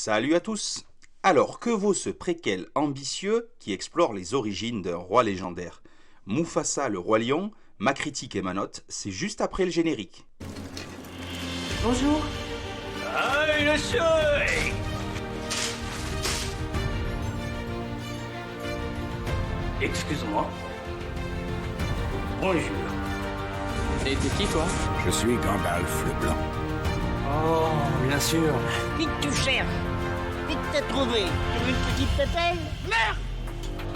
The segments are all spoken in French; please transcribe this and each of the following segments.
Salut à tous. Alors, que vaut ce préquel ambitieux qui explore les origines d'un roi légendaire? Mufasa le roi lion, ma critique et ma note, c'est juste après le générique. Bonjour. Ah, le soleil. Excuse-moi. Bonjour. Et t'es qui, toi? Je suis Gandalf le Blanc. Oh, bien sûr. Vite tu cherches. Vite t'as trouvé. Tu veux une petite pépelle? Merde.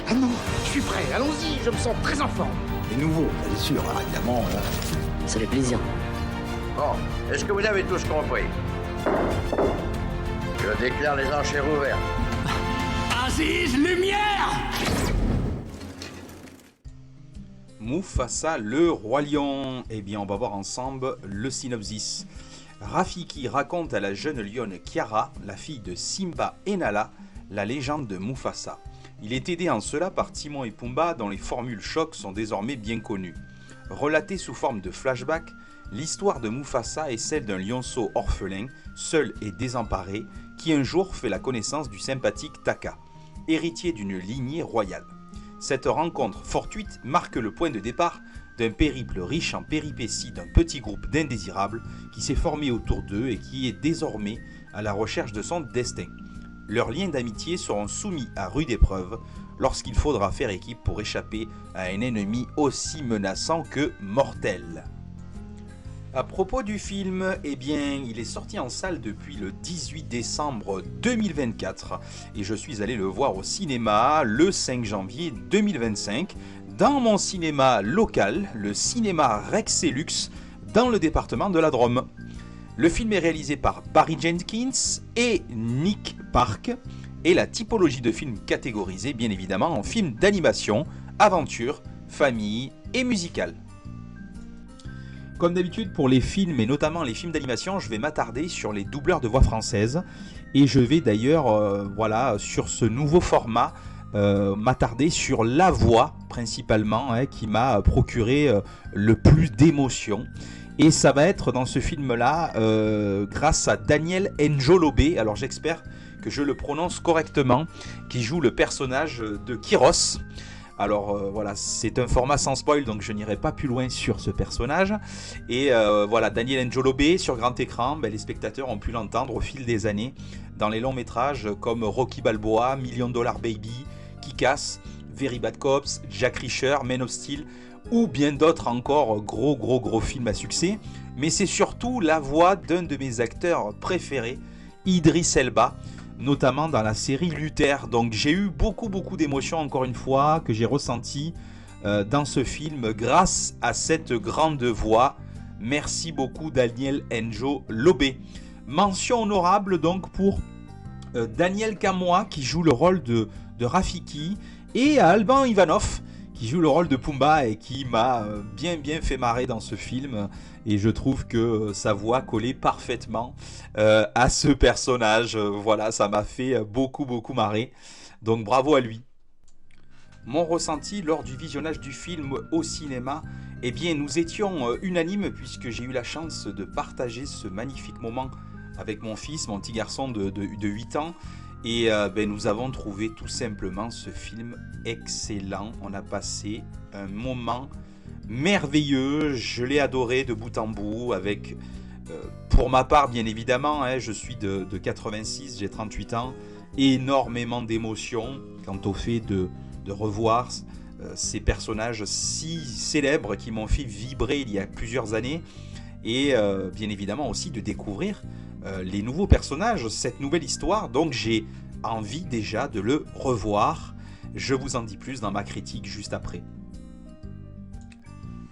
Ah non, je suis prêt, allons-y, je me sens très en forme. Les nouveaux, bien sûr, alors évidemment. Ça fait plaisir. Bon, est-ce que vous avez tous compris? Je déclare les enchères ouvertes. Aziz, lumière. Mufasa le roi lion. Eh bien, on va voir ensemble le synopsis. Rafiki raconte à la jeune lionne Kiara, la fille de Simba et Nala, la légende de Mufasa. Il est aidé en cela par Timon et Pumba dont les formules chocs sont désormais bien connues. Relatée sous forme de flashback, l'histoire de Mufasa est celle d'un lionceau orphelin, seul et désemparé, qui un jour fait la connaissance du sympathique Taka, héritier d'une lignée royale. Cette rencontre fortuite marque le point de départ d'un périple riche en péripéties d'un petit groupe d'indésirables qui s'est formé autour d'eux et qui est désormais à la recherche de son destin. Leurs liens d'amitié seront soumis à rude épreuve lorsqu'il faudra faire équipe pour échapper à un ennemi aussi menaçant que mortel. À propos du film, eh bien, il est sorti en salle depuis le 18 décembre 2024 et je suis allé le voir au cinéma le 5 janvier 2025 dans mon cinéma local, le cinéma Rex dans le département de la Drôme. Le film est réalisé par Barry Jenkins et Nick Park et la typologie de film catégorisée bien évidemment en film d'animation, aventure, famille et musical. Comme d'habitude pour les films et notamment les films d'animation, je vais m'attarder sur les doubleurs de voix françaises et je vais d'ailleurs sur ce nouveau format m'attarder sur la voix principalement qui m'a procuré le plus d'émotions. Et ça va être dans ce film-là grâce à Daniel Njolobe, alors j'espère que je le prononce correctement, qui joue le personnage de Kyros. Alors c'est un format sans spoil, donc je n'irai pas plus loin sur ce personnage. Et Daniel Njolobe sur grand écran, les spectateurs ont pu l'entendre au fil des années dans les longs métrages comme Rocky Balboa, Million Dollar Baby, Kick-Ass, Very Bad Cops, Jack Reacher, Man of Steel ou bien d'autres encore gros films à succès. Mais c'est surtout la voix d'un de mes acteurs préférés, Idris Elba, notamment dans la série Luther. Donc j'ai eu beaucoup d'émotions encore une fois que j'ai ressenties dans ce film grâce à cette grande voix. Merci beaucoup Daniel Njolobe. Mention honorable donc pour Daniel Kamoa qui joue le rôle de Rafiki et à Alban Ivanov qui joue le rôle de Pumba et qui m'a bien fait marrer dans ce film et je trouve que sa voix collait parfaitement à ce personnage. Ça m'a fait beaucoup marrer, donc bravo à lui. Mon ressenti lors du visionnage du film au cinéma, eh bien nous étions unanimes puisque j'ai eu la chance de partager ce magnifique moment avec mon fils, mon petit garçon de 8 ans. Et nous avons trouvé tout simplement ce film excellent. On a passé un moment merveilleux. Je l'ai adoré de bout en bout. Avec, pour ma part, bien évidemment, je suis de 86, j'ai 38 ans. Énormément d'émotions quant au fait de revoir ces personnages si célèbres qui m'ont fait vibrer il y a plusieurs années. Et bien évidemment aussi de découvrir les nouveaux personnages, cette nouvelle histoire, donc j'ai envie déjà de le revoir. Je vous en dis plus dans ma critique juste après.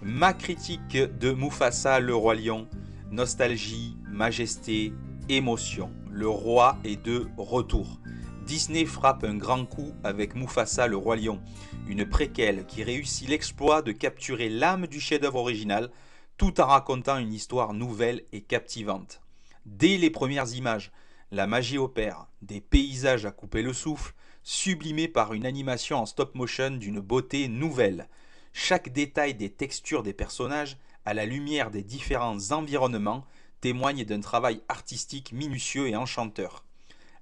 Ma critique de Mufasa le roi lion, nostalgie, majesté, émotion. Le roi est de retour. Disney frappe un grand coup avec Mufasa le roi lion, une préquelle qui réussit l'exploit de capturer l'âme du chef-d'œuvre original tout en racontant une histoire nouvelle et captivante. Dès les premières images, la magie opère, des paysages à couper le souffle, sublimés par une animation en stop motion d'une beauté nouvelle. Chaque détail des textures des personnages, à la lumière des différents environnements, témoigne d'un travail artistique minutieux et enchanteur.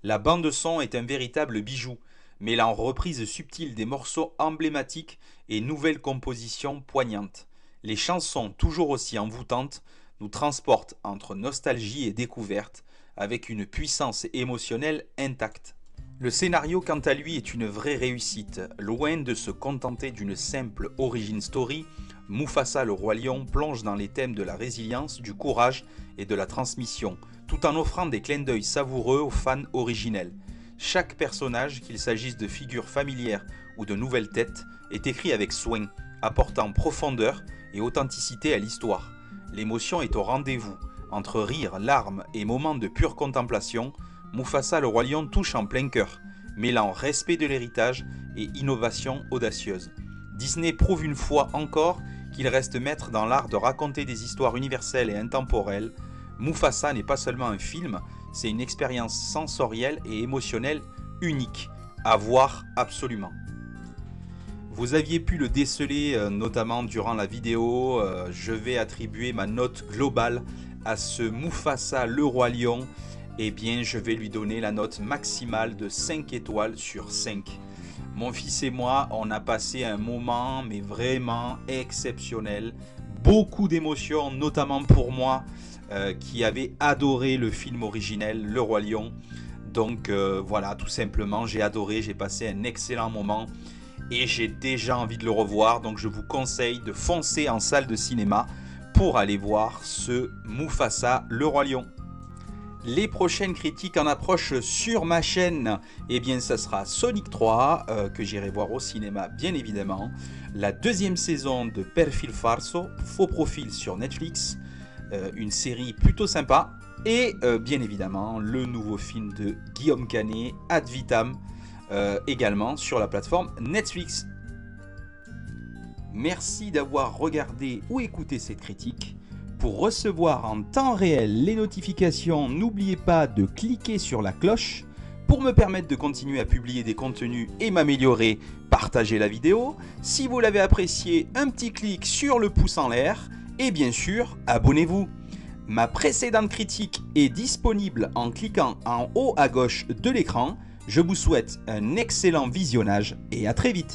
La bande-son est un véritable bijou, mêlant reprises subtiles des morceaux emblématiques et nouvelles compositions poignantes. Les chansons, toujours aussi envoûtantes, nous transportent entre nostalgie et découverte, avec une puissance émotionnelle intacte. Le scénario, quant à lui, est une vraie réussite. Loin de se contenter d'une simple origin story, Mufasa le Roi Lion plonge dans les thèmes de la résilience, du courage et de la transmission, tout en offrant des clins d'œil savoureux aux fans originels. Chaque personnage, qu'il s'agisse de figures familières ou de nouvelles têtes, est écrit avec soin, apportant profondeur et authenticité à l'histoire. L'émotion est au rendez-vous. Entre rires, larmes et moments de pure contemplation, Mufasa le Roi Lion touche en plein cœur, mêlant respect de l'héritage et innovation audacieuse. Disney prouve une fois encore qu'il reste maître dans l'art de raconter des histoires universelles et intemporelles. Mufasa n'est pas seulement un film, c'est une expérience sensorielle et émotionnelle unique, à voir absolument. Vous aviez pu le déceler notamment durant la vidéo, je vais attribuer ma note globale à ce Mufasa le Roi Lion. Eh bien, je vais lui donner la note maximale de 5 étoiles sur 5. Mon fils et moi, on a passé un moment, mais vraiment exceptionnel. Beaucoup d'émotions, notamment pour moi, qui avait adoré le film originel, Le Roi Lion. Donc voilà, tout simplement, j'ai adoré, j'ai passé un excellent moment. Et j'ai déjà envie de le revoir. Donc je vous conseille de foncer en salle de cinéma pour aller voir ce Mufasa le Roi Lion. Les prochaines critiques en approche sur ma chaîne, eh bien ça sera Sonic 3, que j'irai voir au cinéma bien évidemment, la deuxième saison de Perfil Falso, faux profil sur Netflix, une série plutôt sympa, et bien évidemment le nouveau film de Guillaume Canet, Ad Vitam, également sur la plateforme Netflix. Merci d'avoir regardé ou écouté cette critique. Pour recevoir en temps réel les notifications, n'oubliez pas de cliquer sur la cloche. Pour me permettre de continuer à publier des contenus et m'améliorer, partagez la vidéo. Si vous l'avez apprécié, un petit clic sur le pouce en l'air. Et bien sûr, abonnez-vous. Ma précédente critique est disponible en cliquant en haut à gauche de l'écran. Je vous souhaite un excellent visionnage et à très vite.